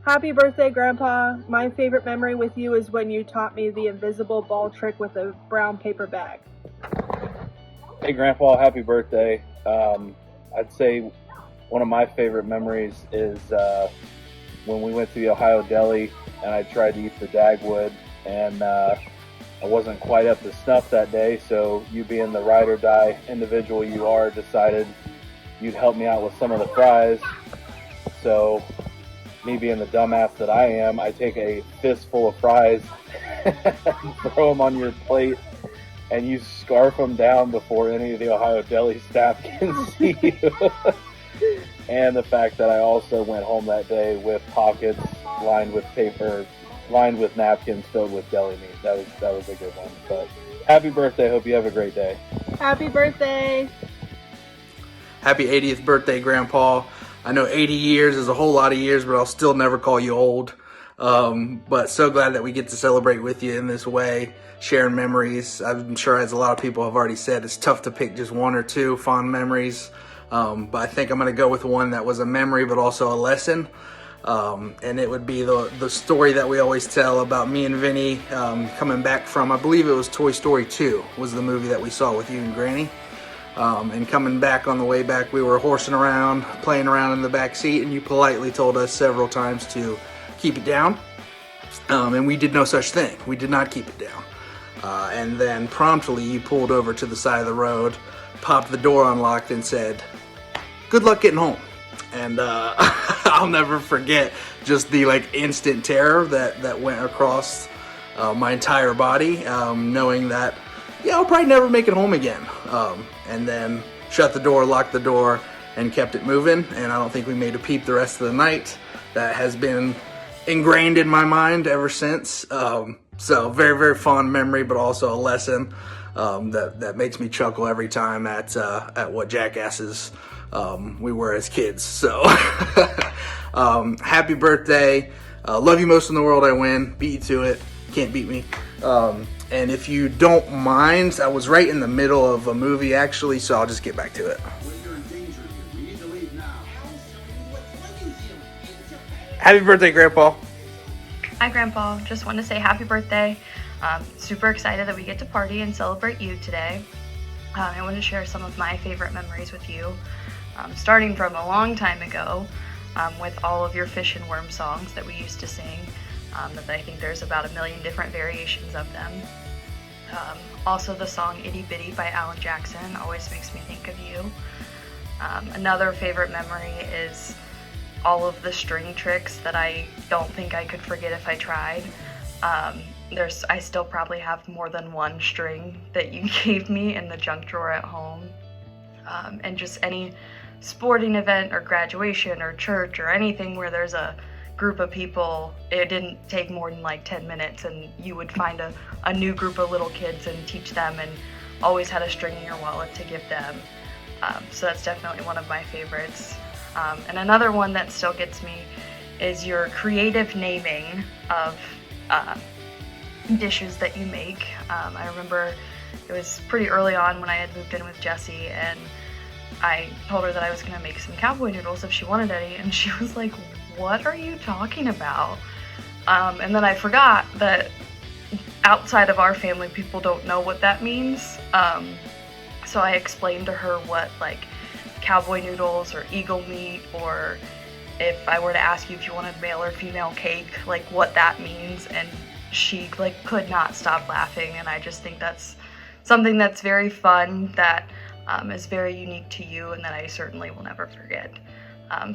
Happy birthday, Grandpa. My favorite memory with you is when you taught me the invisible ball trick with a brown paper bag. Hey, Grandpa, happy birthday. I'd say one of my favorite memories is when we went to the Ohio Deli and I tried to eat the Dagwood, and I wasn't quite up to snuff that day, so you being the ride or die individual you are, decided you'd help me out with some of the fries. So, me being the dumbass that I am, I take a fistful of fries and throw them on your plate, and you scarf them down before any of the Ohio Deli staff can see you. And the fact that I also went home that day with pockets lined with paper, lined with napkins filled with deli meat. That was a good one. But happy birthday. Hope you have a great day. Happy birthday. Happy 80th birthday, Grandpa. I know 80 years is a whole lot of years, but I'll still never call you old. But so glad that we get to celebrate with you in this way, sharing memories. I'm sure, as a lot of people have already said, it's tough to pick just one or two fond memories. But I think I'm going to go with one that was a memory, but also a lesson. And it would be the story that we always tell about me and Vinny coming back from, I believe it was Toy Story 2 was the movie that we saw with you and Granny. And coming back, on the way back, we were horsing around, playing around in the back seat, and you politely told us several times to keep it down. And we did no such thing. We did not keep it down. And then promptly you pulled over to the side of the road, popped the door unlocked, and said, "Good luck getting home." And I'll never forget just the instant terror that went across my entire body, knowing that I'll probably never make it home again. And then shut the door, locked the door, and kept it moving. And I don't think we made a peep the rest of the night. That has been ingrained in my mind ever since. So very, very fond memory, but also a lesson that makes me chuckle every time at what jackasses we were as kids. So happy birthday. Love you most in the world. I win. Beat you to it. Can't beat me. And if you don't mind, I was right in the middle of a movie actually, so I'll just get back to it. Happy birthday, Grandpa. Hi, Grandpa. Just wanted to say happy birthday. Super excited that we get to party and celebrate you today. I want to share some of my favorite memories with you, starting from a long time ago with all of your fish and worm songs that we used to sing. That I think there's about 1 million different variations of them. Also the song Itty Bitty by Alan Jackson always makes me think of you. Another favorite memory is all of the string tricks that I don't think I could forget if I tried. I still probably have more than one string that you gave me in the junk drawer at home. And just any sporting event or graduation or church or anything where there's a group of people, it didn't take more than 10 minutes and you would find a new group of little kids and teach them, and always had a string in your wallet to give them. So that's definitely one of my favorites. And another one that still gets me is your creative naming of dishes that you make. I remember it was pretty early on when I had moved in with Jessie, and I told her that I was going to make some cowboy noodles if she wanted any, and she was like, "What are you talking about?" And then I forgot that outside of our family, people don't know what that means. So I explained to her what cowboy noodles or eagle meat, or if I were to ask you if you wanted male or female cake, what that means, and she could not stop laughing. And I just think that's something that's very fun, that is very unique to you, and that I certainly will never forget.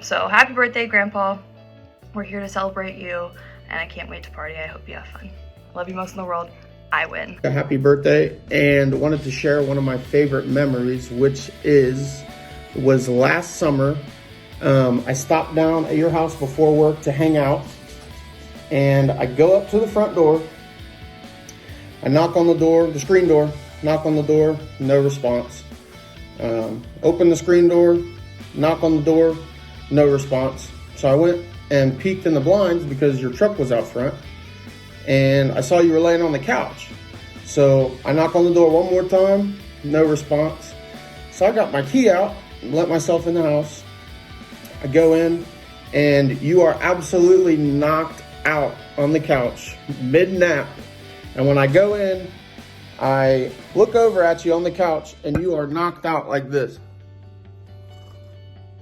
So happy birthday, Grandpa. We're here to celebrate you, and I can't wait to party. I hope you have fun. Love you most in the world. I win. A happy birthday, and wanted to share one of my favorite memories, which was last summer. I stopped down at your house before work to hang out, and I go up to the front door. I knock on the door, the screen door, knock on the door, no response. Open the screen door, knock on the door, no response. So I went and peeked in the blinds because your truck was out front, and I saw you were laying on the couch. So I knock on the door one more time, no response. So I got my key out and let myself in the house. I go in, and you are absolutely knocked out on the couch, mid-nap. And when I go in, I look over at you on the couch, and you are knocked out like this,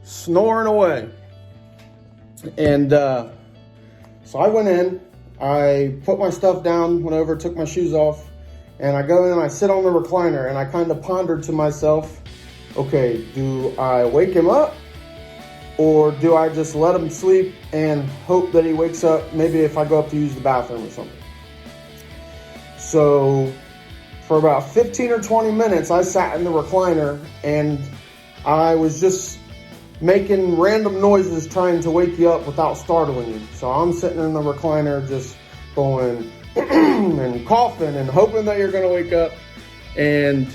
snoring away. And so I went in, I put my stuff down, went over, took my shoes off, and I go in and I sit on the recliner, and I kind of pondered to myself, okay, do I wake him up, or do I just let him sleep and hope that he wakes up maybe if I go up to use the bathroom or something? So for about 15 or 20 minutes, I sat in the recliner and I was just making random noises trying to wake you up without startling you. So I'm sitting in the recliner just going and coughing and hoping that you're gonna wake up. And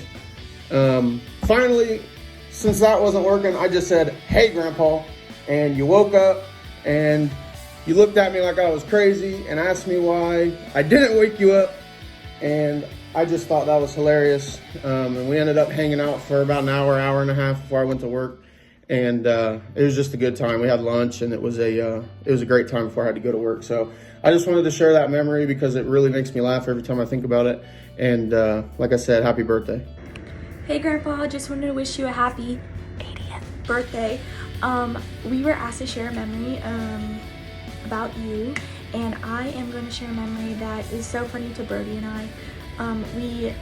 finally, since that wasn't working, I just said, "Hey, Grandpa," and you woke up and you looked at me like I was crazy and asked me why I didn't wake you up. And I just thought that was hilarious. And we ended up hanging out for about an hour, hour and a half before I went to work. And it was just a good time. We had lunch, and it was a great time before I had to go to work. So I just wanted to share that memory because it really makes me laugh every time I think about it. And like I said, happy birthday. Hey Grandpa, I just wanted to wish you a happy 80th birthday. We were asked to share a memory about you, and I am going to share a memory that is so funny to Brody and I. We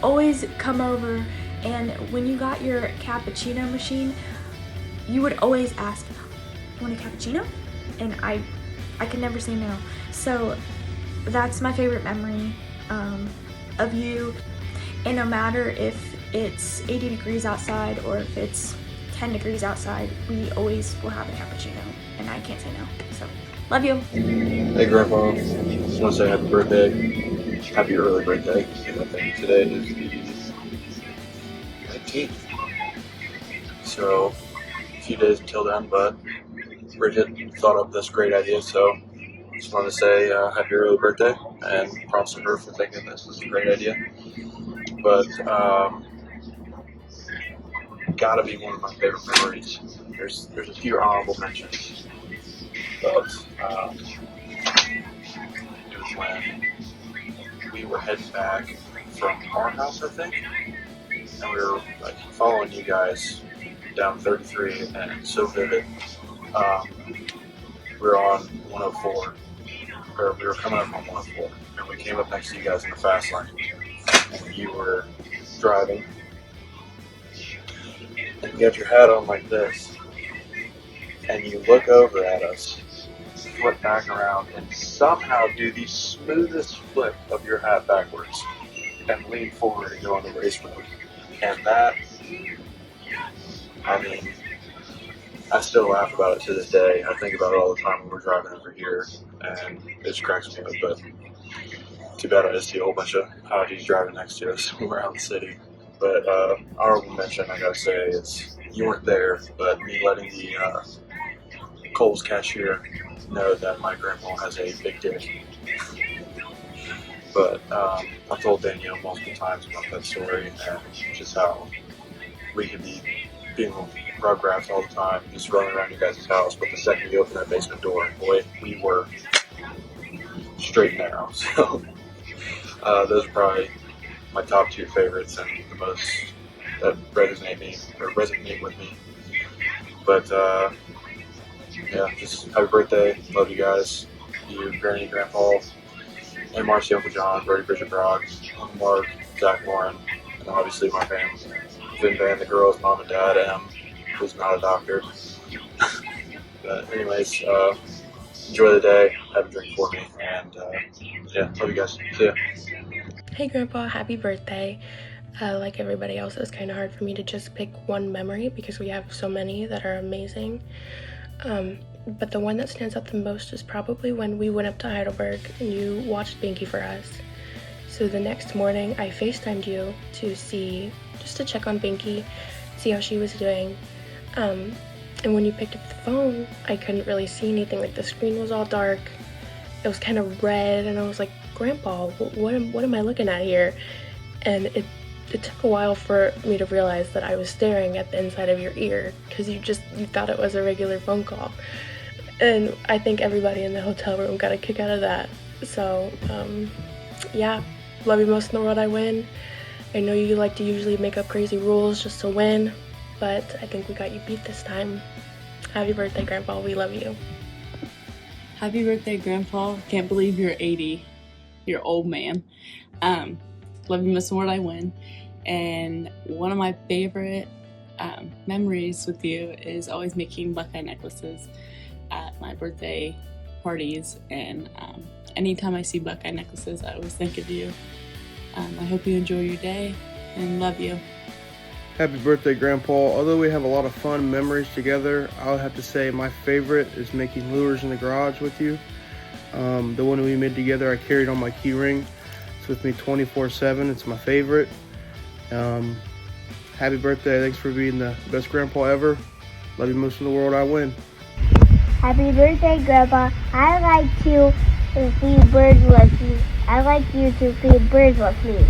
always come over, and when you got your cappuccino machine, you would always ask, "Want a cappuccino?" And I could never say no. So that's my favorite memory of you. And no matter if it's 80 degrees outside or if it's 10 degrees outside, we always will have a cappuccino, and I can't say no. So love you. Hey Grandpa, just want to say happy birthday, happy early birthday. I think today is the 19th, so a few days until then, but Bridget thought up this great idea, so just wanted to say happy early birthday and props to her for thinking this is a great idea. But gotta be one of my favorite memories. There's a few honorable mentions, but it was when we were heading back from our house, I think, and we were like following you guys down 33, and it's so vivid. We were on 104, or we were coming up on 104, and we came up next to you guys in the fast lane, and you were driving, and you got your hat on like this, and you look over at us, flip back around, and somehow do the smoothest flip of your hat backwards, and lean forward and go on the race road. And that, I mean, I still laugh about it to this day. I think about it all the time when we're driving over here, and it just cracks me up. But too bad I just see a whole bunch of Hodgies driving next to us around the city. But honorable mention, I gotta say, is you weren't there, but me letting the Kohl's cashier know that my grandpa has a big dick. But I've told Danielle multiple times about that story, and just how we could be being rugrats all the time, just running around your guys' house, but the second you open that basement door, boy, we were straight and narrow. So those are probably my top two favorites and the most that resonate with me. But yeah, just happy birthday, love you guys, you, Granny, Grandpa, and Marcy, Uncle John, Brody, Bridget, Brock, Uncle Mark, Zach, Lauren, and obviously my family, Vin Van, the girls, Mom and Dad, Em, who's not a doctor. But anyways, enjoy the day, have a drink for me, and yeah, love you guys, see ya. Hey Grandpa, happy birthday. Like everybody else, it was kind of hard for me to just pick one memory because we have so many that are amazing. But the one that stands out the most is probably when we went up to Heidelberg and you watched Binky for us. So the next morning I FaceTimed you just to check on Binky, see how she was doing. And when you picked up the phone, I couldn't really see anything. Like the screen was all dark. It was kind of red, and I was like, Grandpa, what am I looking at here? And it took a while for me to realize that I was staring at the inside of your ear because you thought it was a regular phone call. And I think everybody in the hotel room got a kick out of that. So, yeah, love you most in the world, I win. I know you like to usually make up crazy rules just to win, but I think we got you beat this time. Happy birthday, Grandpa. We love you. Happy birthday, Grandpa. Can't believe you're 80. You're old man. Love you most in the world, I win. And one of my favorite memories with you is always making Buckeye necklaces at my birthday parties. And anytime I see Buckeye necklaces, I always think of you. I hope you enjoy your day and love you. Happy birthday, Grandpa. Although we have a lot of fun memories together, I'll have to say my favorite is making lures in the garage with you. The one we made together, I carried on my key ring. It's with me 24/7. It's my favorite. Happy birthday. Thanks for being the best grandpa ever. Love you most in the world, I win. Happy birthday, Grandpa. I like to feed birds with me. I like you to feed birds with me.